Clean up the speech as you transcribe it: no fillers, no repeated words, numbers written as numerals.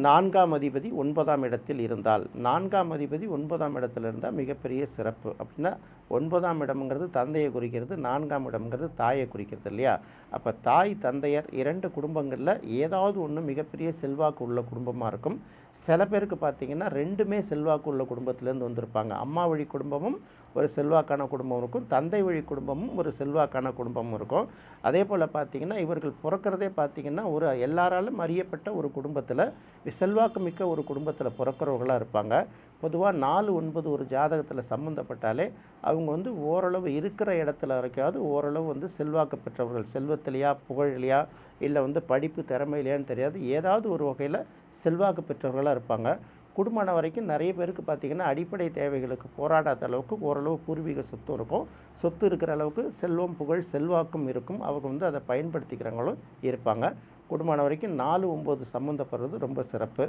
4ஆம் அதிபதி 9ஆம் இடத்தில் இருந்தால், 4ஆம் அதிபதி 9ஆம் இடத்துல இருந்தால் மிகப்பெரிய சிறப்பு. அப்படின்னா 9ஆம் இடம்ங்கிறது தந்தையை குறிக்கிறது, 4ஆம் இடம்ங்கிறது தாயை குறிக்கிறது இல்லையா? அப்போ தாய் தந்தையர் 2 குடும்பங்களில் ஏதாவது ஒன்று மிகப்பெரிய செல்வாக்கு உள்ள குடும்பமாக இருக்கும். சில பேருக்கு பார்த்திங்கன்னா 2மே செல்வாக்கு உள்ள குடும்பத்திலேருந்து வந்திருப்பாங்க. அம்மா வழி குடும்பமும் ஒரு செல்வாக்கான குடும்பம் இருக்கும், தந்தை வழி குடும்பமும் ஒரு செல்வாக்கான குடும்பமும் இருக்கும். அதே போல் பார்த்திங்கன்னா இவர்கள் பிறக்கிறதே பார்த்திங்கன்னா ஒரு எல்லாராலும் அறியப்பட்ட ஒரு குடும்பத்தில், செல்வாக்கு மிக்க ஒரு குடும்பத்தில் பிறக்கிறவர்களாக இருப்பாங்க. பொதுவாக 4, 9 ஒரு ஜாதகத்தில் சம்மந்தப்பட்டாலே அவங்க வந்து ஓரளவு இருக்கிற இடத்துல வரைக்காவது ஓரளவு வந்து செல்வாக்கு பெற்றவர்கள். செல்வத்திலையா, புகழிலையா, இல்லை வந்து படிப்பு திறமையிலையான்னு தெரியாது, ஏதாவது ஒரு வகையில் செல்வாக்கு பெற்றவர்களாக இருப்பாங்க. குடும்பம் வரைக்கும் நிறைய பேருக்கு பார்த்திங்கன்னா அடிப்படை தேவைகளுக்கு போராடாத அளவுக்கு ஓரளவு பூர்வீக சொத்தும் இருக்கும். சொத்து இருக்கிற அளவுக்கு செல்வம், புகழ், செல்வாக்கும் இருக்கும். அவங்க வந்து அதை பயன்படுத்திக்கிறவங்களும் இருப்பாங்க. குடும்பம் வரைக்கும் 4, 9 சம்மந்தப்படுறது ரொம்ப சிறப்பு.